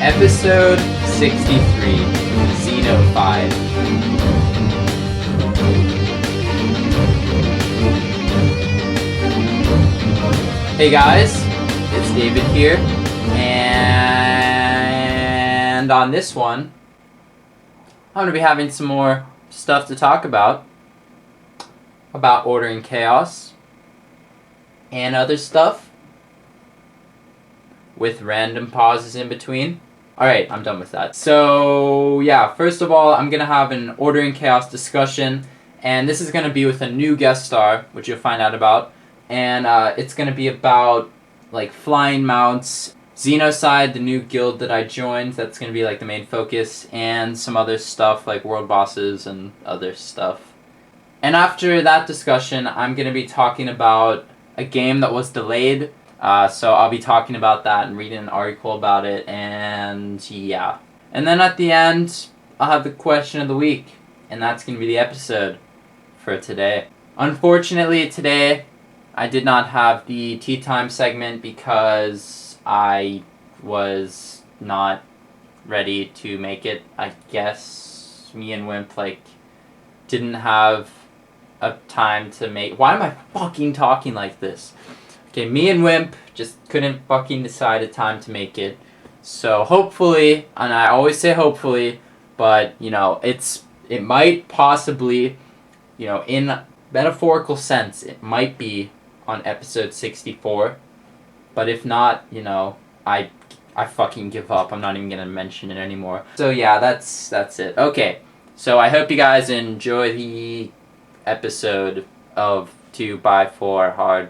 Episode 63, Xeno-Fied. Hey guys, it's David here, and on this one, I'm going to be having some more stuff to talk about Order and Chaos, and other stuff, with random pauses in between. Alright, I'm done with that. So, yeah, first of all, I'm going to have an Order and Chaos discussion, and this is going to be with a new guest star, which you'll find out about, and it's going to be about, like, flying mounts, Xeno-Fied, the new guild that I joined, that's going to be, like, the main focus, and some other stuff, like world bosses and other stuff. And after that discussion, I'm going to be talking about a game that was delayed. So I'll be talking about that and reading an article about it, and yeah. And then at the end, I'll have the question of the week, and that's going to be the episode for today. Unfortunately, today, I did not have the tea time segment because I was not ready to make it. I guess me and Wimp, didn't have a time to make... Why am I fucking talking like this? Okay, me and Wimp just couldn't fucking decide a time to make it. So hopefully, and I always say hopefully, but, it might possibly, in metaphorical sense, it might be on episode 64. But if not, I fucking give up. I'm not even gonna mention it anymore. So yeah, that's it. Okay, so I hope you guys enjoy the episode of 2x4 Hardcore.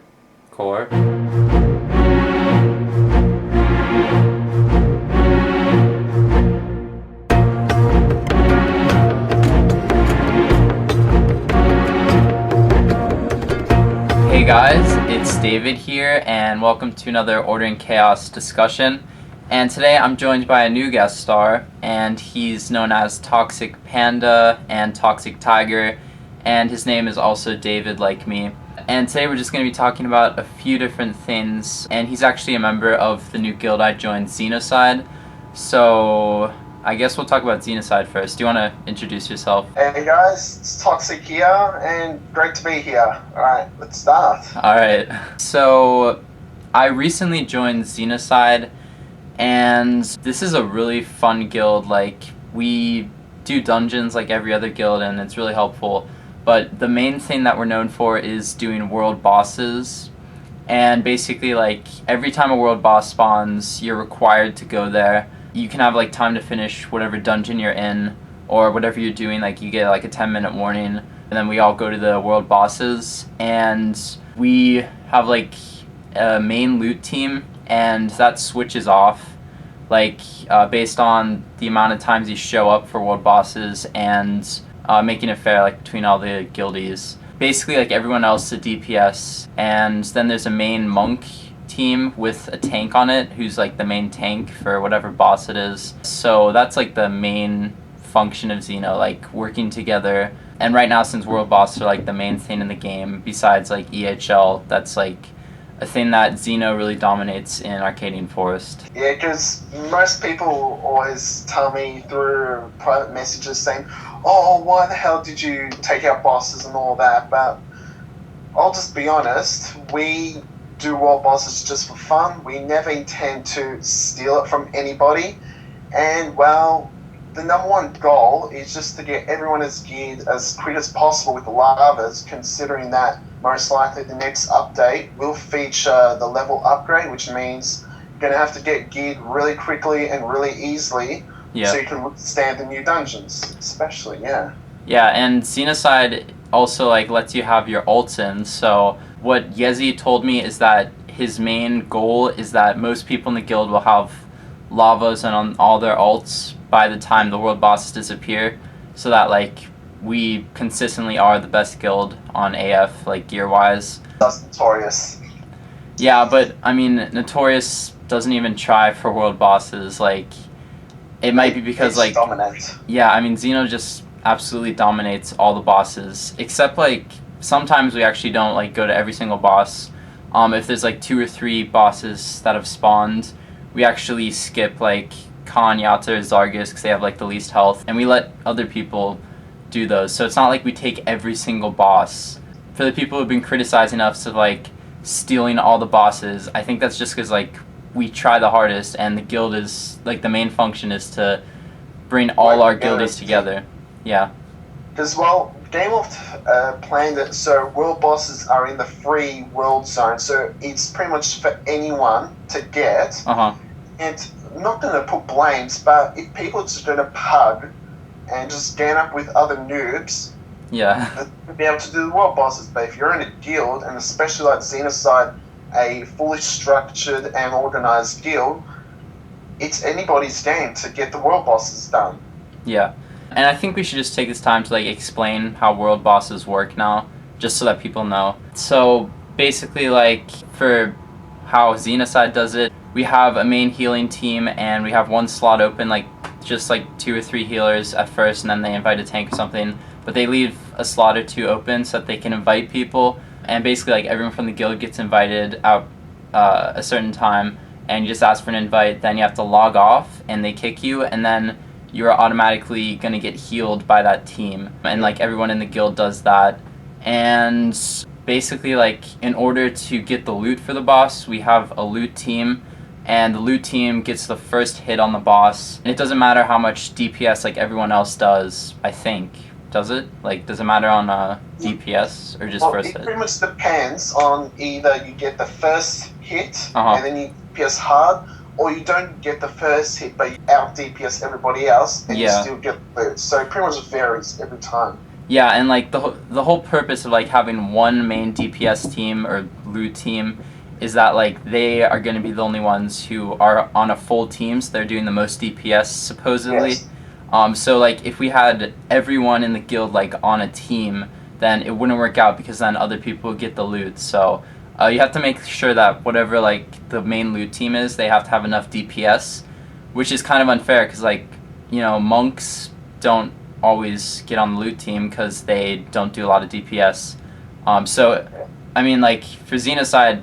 Hey guys, it's David here, and welcome to another Order and Chaos discussion. And today I'm joined by a new guest star, and he's known as Toxic Panda and Toxic Tiger, and his name is also David, like me. And today we're just going to be talking about a few different things, and he's actually a member of the new guild I joined, Xeno-Fied. So I guess we'll talk about Xeno-Fied first. Do you want to introduce yourself? Hey guys, it's Toxic here, and great to be here. Alright, let's start. Alright, so I recently joined Xeno-Fied, and this is a really fun guild. We do dungeons like every other guild, and it's really helpful. But the main thing that we're known for is doing world bosses. And basically, every time a world boss spawns, you're required to go there. You can have, time to finish whatever dungeon you're in, or whatever you're doing. You get, a 10-minute warning, and then we all go to the world bosses. And we have, a main loot team, and that switches off, based on the amount of times you show up for world bosses, and making it fair, between all the guildies. Basically, everyone else is a DPS, and then there's a main monk team with a tank on it, who's, the main tank for whatever boss it is. So that's, the main function of Xeno, working together. And right now, since world bosses are, the main thing in the game, besides, EHL, that's, a thing that Xeno really dominates in Arcadian Forest. Yeah, because most people always tell me through private messages saying, oh, why the hell did you take out bosses and all that? But I'll just be honest, we do world bosses just for fun. We never intend to steal it from anybody. And, well, the number one goal is just to get everyone as geared as quick as possible with the lavas, considering that most likely the next update will feature the level upgrade, which means you're going to have to get geared really quickly and really easily, so you can withstand the new dungeons, especially, yeah. Yeah, and Xeno-Fied also, lets you have your ults in, so what Yezi told me is that his main goal is that most people in the guild will have lavas and on all their ults by the time the world bosses disappear, so that we consistently are the best guild on AF, gear-wise. That's Notorious. Yeah, but, Notorious doesn't even try for world bosses, it might be because, dominant. Yeah, Xeno just absolutely dominates all the bosses, except, sometimes we actually don't, go to every single boss. If there's, 2 or 3 bosses that have spawned, we actually skip, Khan, Yata, or Zargus because they have like the least health, and we let other people do those. So it's not like we take every single boss. For the people who've been criticizing us of like stealing all the bosses, I think that's just because like we try the hardest, and the guild is like the main function is to bring all our guildies together. Yeah. Because, well, Game Loft planned it so world bosses are in the free world zone, so it's pretty much for anyone to get. And I'm not going to put blames, but if people are just going to pug and just gang up with other noobs, yeah, they'll be able to do the world bosses. But if you're in a guild, and especially like Xeno-Fied, a fully structured and organized guild, it's anybody's game to get the world bosses done. Yeah. And I think we should just take this time to like explain how world bosses work now, just so that people know. So basically, like for how Xeno-Fied does it, we have a main healing team, and we have one slot open, like just like 2 or 3 healers at first, and then they invite a tank or something. But they leave a slot or 2 open so that they can invite people, and basically like everyone from the guild gets invited out a certain time, and you just ask for an invite. Then you have to log off, and they kick you, and then you're automatically going to get healed by that team. And like everyone in the guild does that. And basically like in order to get the loot for the boss, we have a loot team, and the loot team gets the first hit on the boss. And it doesn't matter how much DPS like everyone else does, I think. Does it? Like, does it matter on DPS or just first hit? It pretty much depends on either you get the first hit and then you DPS hard, or you don't get the first hit but you out DPS everybody else and you still get the loot. So it pretty much varies every time. Yeah, and like the whole purpose of like having one main DPS team or loot team is that like they are going to be the only ones who are on a full team, so they're doing the most DPS supposedly. Yes. So like if we had everyone in the guild like on a team, then it wouldn't work out because then other people would get the loot. So you have to make sure that whatever like the main loot team is, they have to have enough DPS, which is kind of unfair because like, you know, monks don't always get on the loot team because they don't do a lot of DPS. So I mean like for Xeno-Fied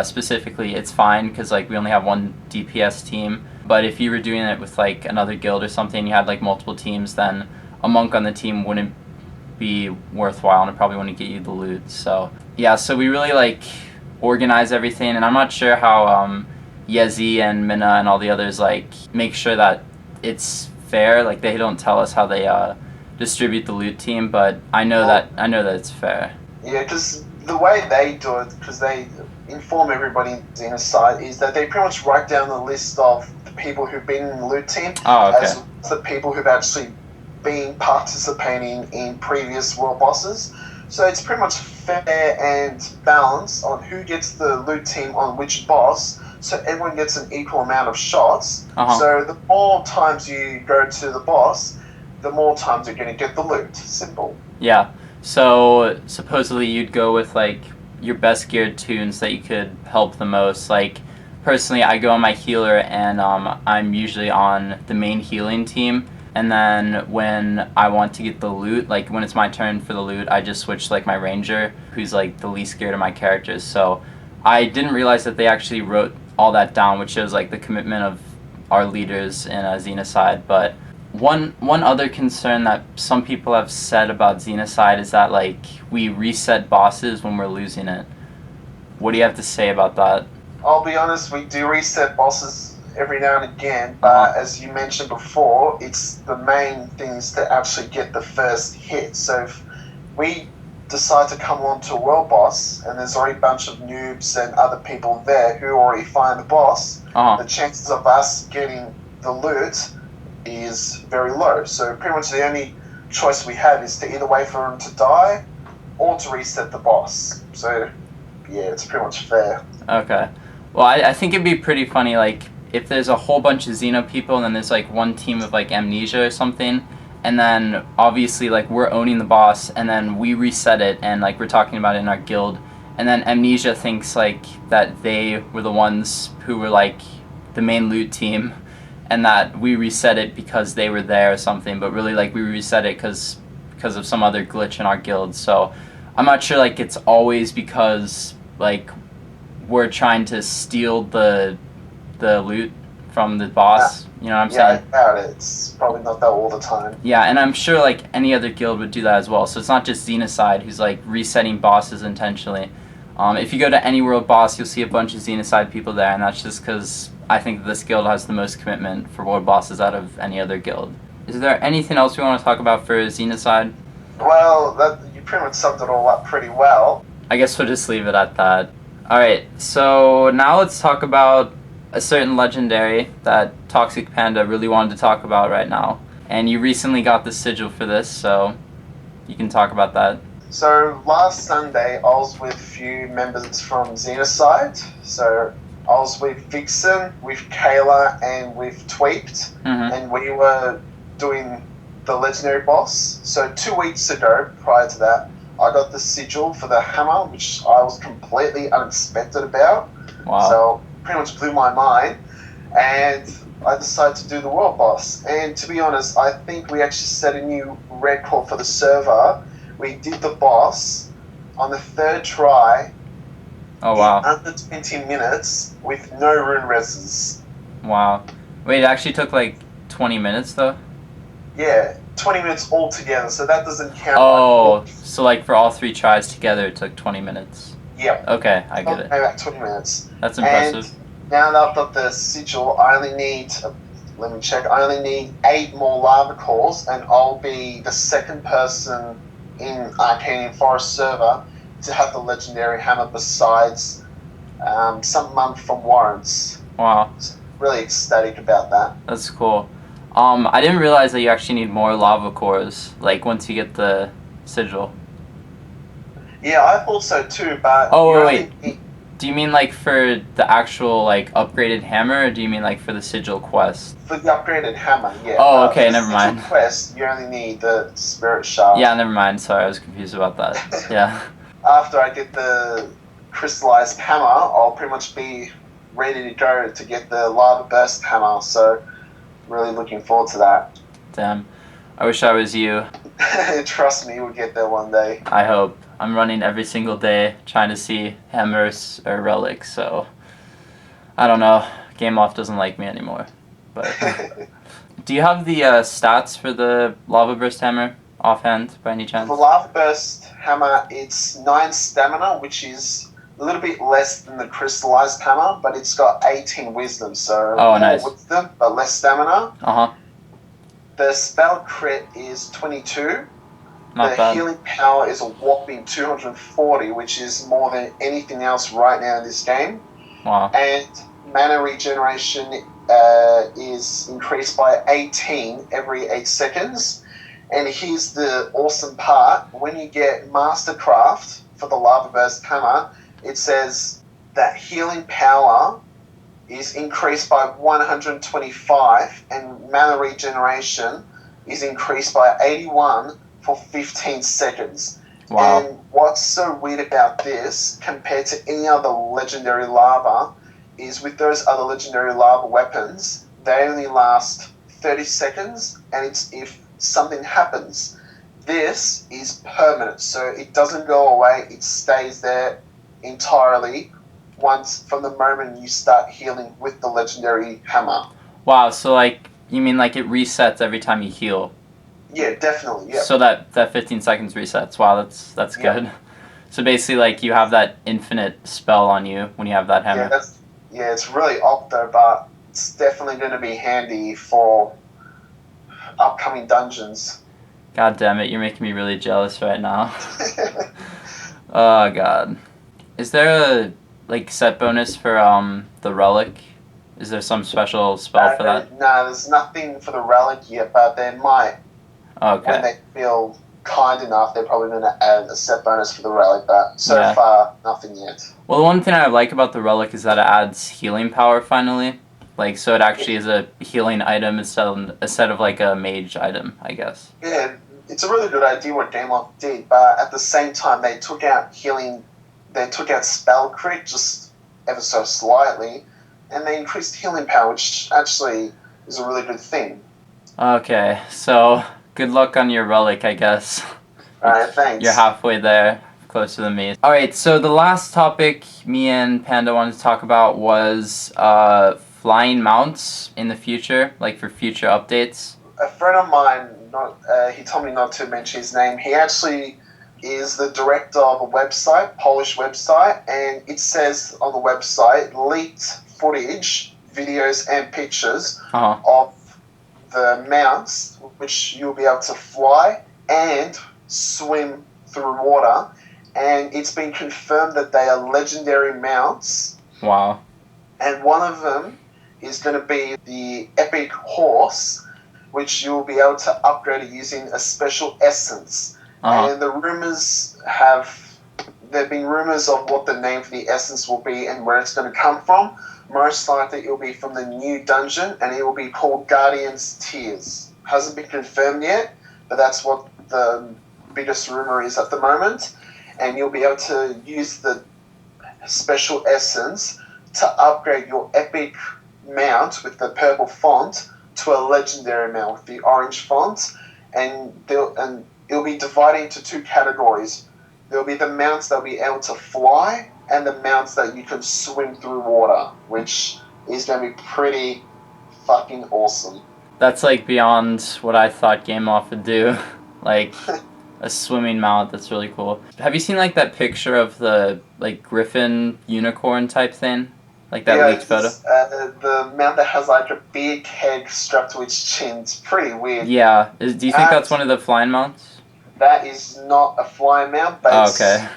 specifically, it's fine because like we only have one DPS team. But if you were doing it with like another guild or something, you had like multiple teams, then a monk on the team wouldn't be worthwhile, and it probably wouldn't get you the loot. So yeah, so we really like organize everything, and I'm not sure how Yezi and Minna and all the others like make sure that it's fair. Like they don't tell us how they distribute the loot team, but I know that it's fair. Yeah, because the way they do it, because they inform everybody in Xeno-Fied, is that they pretty much write down the list of the people who've been in the loot team as well as the people who've actually been participating in previous world bosses. So it's pretty much fair and balanced on who gets the loot team on which boss, so everyone gets an equal amount of shots. So the more times you go to the boss, the more times you're going to get the loot. Simple. Yeah. So supposedly you'd go with like your best geared tunes that you could help the most. Like personally, I go on my healer, and I'm usually on the main healing team. And then when I want to get the loot, like when it's my turn for the loot, I just switch to like my ranger, who's like the least scared of my characters. So I didn't realize that they actually wrote all that down, which shows like the commitment of our leaders in Xeno-Fied. But one other concern that some people have said about Xeno-Fied is that like we reset bosses when we're losing it. What do you have to say about that? I'll be honest, we do reset bosses every now and again, but as you mentioned before, it's the main thing is to actually get the first hit. So if we decide to come on to a world boss and there's already a bunch of noobs and other people there who already find the boss, the chances of us getting the loot is very low. So pretty much the only choice we have is to either wait for him to die or to reset the boss. So yeah, it's pretty much fair. Okay. Well, I think it'd be pretty funny, like, if there's a whole bunch of Xeno people and then there's, like, one team of, like, Amnesia or something, and then, obviously, like, we're owning the boss, and then we reset it, and, like, we're talking about it in our guild, and then Amnesia thinks, like, that they were the ones who were, like, the main loot team, and that we reset it because they were there or something, but really, like, we reset it because of some other glitch in our guild. So I'm not sure, like, it's always because, like, we're trying to steal the loot from the boss. You know what I'm Yeah, I saying? doubt it. It's probably not that all the time. Yeah, and I'm sure like any other guild would do that as well. So it's not just Xeno-Fied who's like resetting bosses intentionally. If you go to any world boss, you'll see a bunch of Xeno-Fied people there, and that's just because I think this guild has the most commitment for world bosses out of any other guild. Is there anything else we want to talk about for Xeno-Fied? Well, you pretty much summed it all up pretty well. I guess we'll just leave it at that. Alright, so now let's talk about a certain legendary that Toxic Panda really wanted to talk about right now. And you recently got the sigil for this, so you can talk about that. So last Sunday, I was with a few members from Xeno-Fied. So I was with Vixen, with Kayla, and with Tweaked, and we were doing the legendary boss. So 2 weeks ago, prior to that, I got the sigil for the hammer, which I was completely unexpected about. Wow. So pretty much blew my mind, and I decided to do the world boss. And to be honest, I think we actually set a new record for the server. We did the boss on the 3rd try. Oh wow. In under 20 minutes with no rune reses. Wow. Wait, it actually took like 20 minutes though? Yeah, 20 minutes altogether, so that doesn't count. Oh, so like for all 3 tries together it took 20 minutes. Yep. Okay, I get it. About 20 minutes. That's impressive. And now that I've got the sigil, I only need, let me check, I only need 8 more lava cores, and I'll be the 2nd person in Arcanian Forest server to have the legendary hammer besides someone from Warrens. Wow. So really ecstatic about that. That's cool. I didn't realize that you actually need more lava cores, like once you get the sigil. Yeah, I thought so too, but... Oh, wait. Do you mean like for the actual like upgraded hammer, or do you mean like for the sigil quest? For the upgraded hammer, yeah. Oh, okay, never mind. For the quest, you only need the spirit shard. Yeah, never mind. Sorry, I was confused about that. Yeah. After I get the crystallized hammer, I'll pretty much be ready to go to get the lava burst hammer, so really looking forward to that. Damn. I wish I was you. Trust me, we'll get there one day. I hope. I'm running every single day trying to see hammers or relics, so I don't know. Game Off doesn't like me anymore. But do you have the stats for the lava burst hammer offhand by any chance? The lava burst hammer, it's 9 stamina, which is a little bit less than the crystallized hammer, but it's got 18 wisdom, so oh, more nice. Wisdom, but less stamina. Uh-huh. The spell crit is 22. Not the bad. healing power is a whopping 240, which is more than anything else right now in this game. Wow. And mana regeneration is increased by 18 every 8 seconds. And here's the awesome part. When you get Mastercraft for the Lava Burst Hammer, it says that healing power is increased by 125 and mana regeneration is increased by 81 for 15 seconds. Wow. And what's so weird about this compared to any other legendary lava is with those other legendary lava weapons, they only last 30 seconds, and it's if something happens. This is permanent, so it doesn't go away, it stays there entirely once from the moment you start healing with the legendary hammer. Wow, so like you mean like it resets every time you heal? Yeah, definitely, yeah. So that 15 seconds resets. Wow, that's good. So basically like you have that infinite spell on you when you have that hammer. Yeah, it's really op though, but it's definitely going to be handy for upcoming dungeons. God damn it, you're making me really jealous right now. Oh god. Is there a like set bonus for the relic? Is there some special spell for that? No, there's nothing for the relic yet, but they might. Okay. When they feel kind enough, they're probably going to add a set bonus for the relic, but so Yeah. far, nothing yet. Well, the one thing I like about the relic is that it adds healing power finally. Like, so it actually is a healing item instead of like a mage item, I guess. Yeah, it's a really good idea what Gameloft did, but at the same time, they took out spell crit just ever so slightly, and they increased healing power, which actually is a really good thing. Okay, so good luck on your relic, I guess. Alright, thanks. You're halfway there, closer than me. Alright, so the last topic me and Panda wanted to talk about was flying mounts in the future, like for future updates? A friend of mine, he told me not to mention his name. He actually is the director of a website, Polish website, and it says on the website leaked footage, videos, and pictures of the mounts, which you'll be able to fly and swim through water. And it's been confirmed that they are legendary mounts. Wow. And one of them is going to be the epic horse, which you'll be able to upgrade using a special essence. And the there have been rumors of what the name for the essence will be and where it's going to come from. Most likely it will be from the new dungeon, and it will be called Guardian's Tears. Hasn't been confirmed yet, but that's what the biggest rumor is at the moment. And you'll be able to use the special essence to upgrade your epic mount with the purple font to a legendary mount with the orange font. And it'll be divided into two categories. There'll be the mounts that'll be able to fly and the mounts that you can swim through water, which is going to be pretty fucking awesome. That's like beyond what I thought Game Off would do. Like a swimming mount, that's really cool. Have you seen like that picture of the like griffin unicorn type thing? Like that leaked photo? The mount that has like a big head strapped to its chin. It's pretty weird. Yeah. Do you think that's one of the flying mounts? That is not a flying mount, but okay.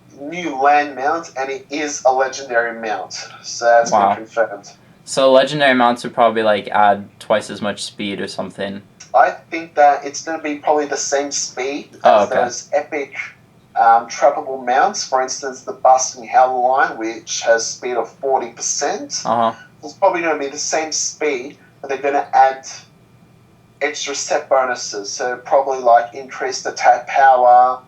It's new land mount, and it is a legendary mount. So that's been confirmed. So legendary mounts would probably like add twice as much speed or something. I think that it's going to be probably the same speed as those epic trappable mounts. For instance, the Busting Howler line, which has speed of 40%. It's probably going to be the same speed, but they're going to add extra set bonuses. So probably like increased attack power,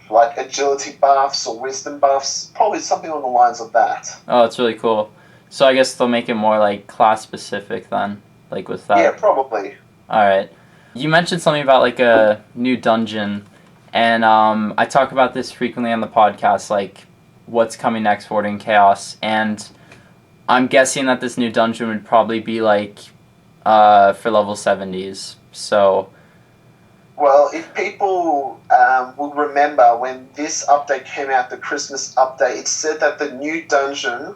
like agility buffs or wisdom buffs. Probably something on the lines of that. Oh, that's really cool. So I guess they'll make it more like class specific then, like with that. Yeah, probably. Alright. You mentioned something about like a new dungeon, and I talk about this frequently on the podcast, like what's coming next for Ordering Chaos, and I'm guessing that this new dungeon would probably be like for level 70s, so... Well, if people would remember when this update came out, the Christmas update, it said that the new dungeon,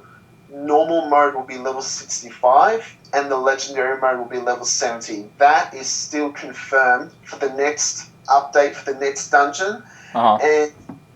normal mode will be level 65, and the legendary mode will be level 70. That is still confirmed for the next update, for the next dungeon. And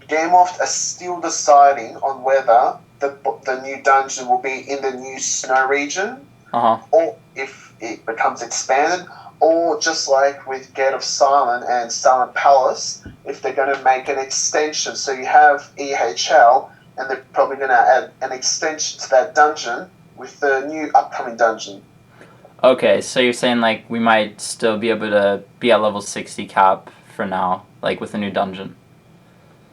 Game Loft are still deciding on whether the new dungeon will be in the new snow region, or if it becomes expanded, or just like with Gate of Silent and Silent Palace, if they're going to make an extension. So you have EHL, and they're probably going to add an extension to that dungeon with the new upcoming dungeon. Okay, so you're saying like we might still be able to be at level 60 cap for now, like with a new dungeon?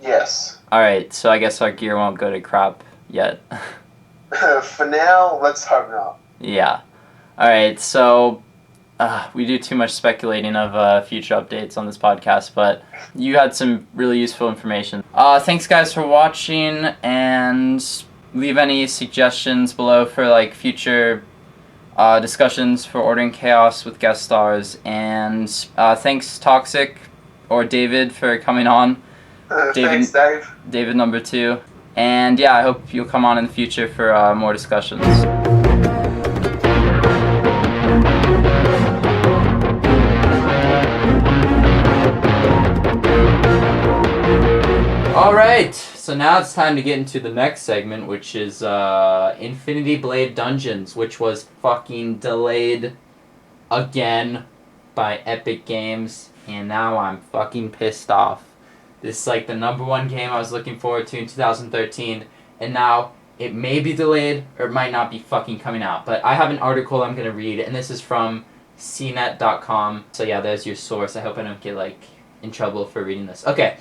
Yes. Alright, so I guess our gear won't go to crap yet. For now, let's hope not. Yeah. Alright, so we do too much speculating of future updates on this podcast, but you had some really useful information. Thanks guys for watching, and leave any suggestions below for like future discussions for Ordering Chaos with guest stars, and thanks Toxic or David for coming on. Thanks, Dave. David number 2. And yeah, I hope you'll come on in the future for more discussions. Alright, so now it's time to get into the next segment, which is Infinity Blade Dungeons, which was fucking delayed again by Epic Games, and now I'm fucking pissed off. This is like the #1 game I was looking forward to in 2013, and now it may be delayed or it might not be fucking coming out. But I have an article I'm gonna read, and this is from cnet.com. So yeah, there's your source. I hope I don't get like in trouble for reading this. Okay,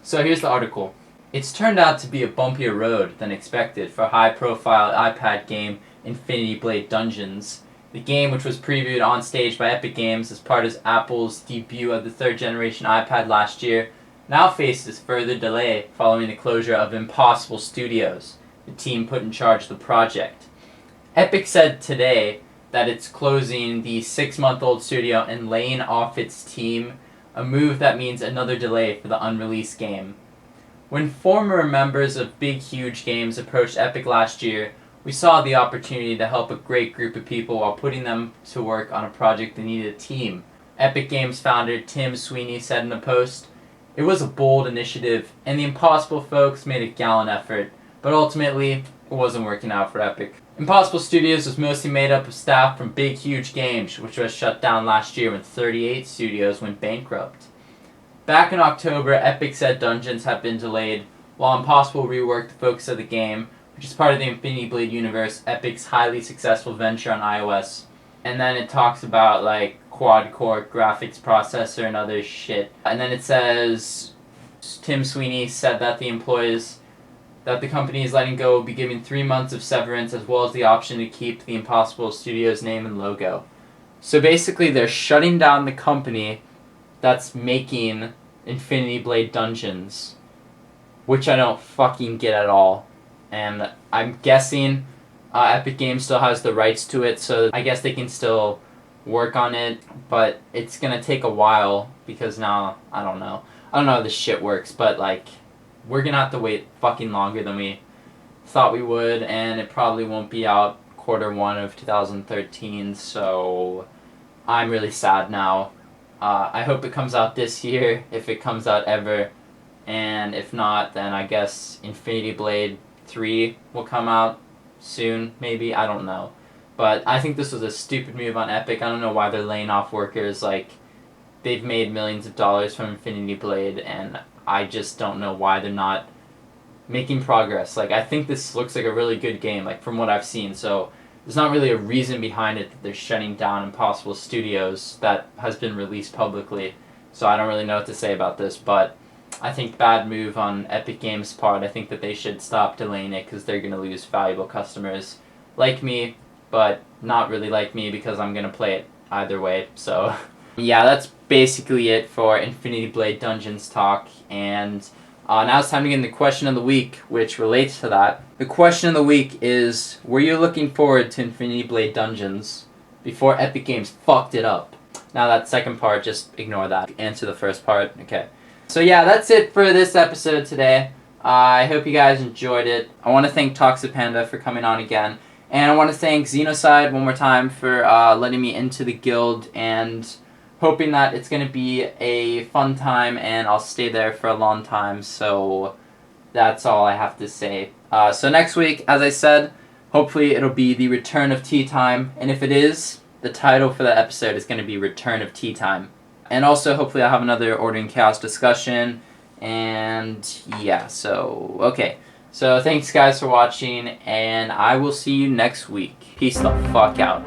so here's the article. It's turned out to be a bumpier road than expected for high-profile iPad game Infinity Blade Dungeons. The game, which was previewed on stage by Epic Games as part of Apple's debut of the 3rd-generation iPad last year, now faces further delay following the closure of Impossible Studios, the team put in charge of the project. Epic said today that it's closing the 6-month-old studio and laying off its team, a move that means another delay for the unreleased game. When former members of Big Huge Games approached Epic last year, we saw the opportunity to help a great group of people while putting them to work on a project that needed a team. Epic Games founder Tim Sweeney said in a post, "It was a bold initiative, and the Impossible folks made a gallant effort, but ultimately, it wasn't working out for Epic." Impossible Studios was mostly made up of staff from Big Huge Games, which was shut down last year when 38 studios went bankrupt. Back in October, Epic said Dungeons have been delayed, while Impossible reworked the focus of the game, which is part of the Infinity Blade universe, Epic's highly successful venture on iOS. And then it talks about like quad-core graphics processor and other shit. And then it says, Tim Sweeney said that the employees that the company is letting go will be given 3 months of severance as well as the option to keep the Impossible Studios name and logo. So basically they're shutting down the company that's making Infinity Blade Dungeons, which I don't fucking get at all. And I'm guessing Epic Games still has the rights to it, so I guess they can still work on it, but it's gonna take a while because now, I don't know how this shit works, but like, we're gonna have to wait fucking longer than we thought we would, and it probably won't be out Q1 of 2013, so I'm really sad now. I hope it comes out this year, if it comes out ever, and if not, then I guess Infinity Blade 3 will come out soon, maybe, I don't know. But I think this was a stupid move on Epic. I don't know why they're laying off workers. Like, they've made millions of dollars from Infinity Blade, and I just don't know why they're not making progress. Like, I think this looks like a really good game, like, from what I've seen, so there's not really a reason behind it that they're shutting down Impossible Studios that has been released publicly, so I don't really know what to say about this, but I think bad move on Epic Games' part. I think that they should stop delaying it because they're going to lose valuable customers like me, but not really like me because I'm going to play it either way, so yeah, that's basically it for Infinity Blade Dungeons talk, and now it's time to get into the question of the week, which relates to that. The question of the week is, were you looking forward to Infinity Blade Dungeons before Epic Games fucked it up? Now that second part, just ignore that. Answer the first part. Okay. So yeah, that's it for this episode today. I hope you guys enjoyed it. I want to thank Toxic Panda for coming on again. And I want to thank Xeno-Fied one more time for letting me into the guild, and hoping that it's going to be a fun time and I'll stay there for a long time. So that's all I have to say. So next week, as I said, hopefully it'll be the return of Tea Time. And if it is, the title for the episode is going to be Return of Tea Time. And also, hopefully I'll have another Ordering Chaos discussion. And yeah, so, okay. So thanks guys for watching, and I will see you next week. Peace the fuck out.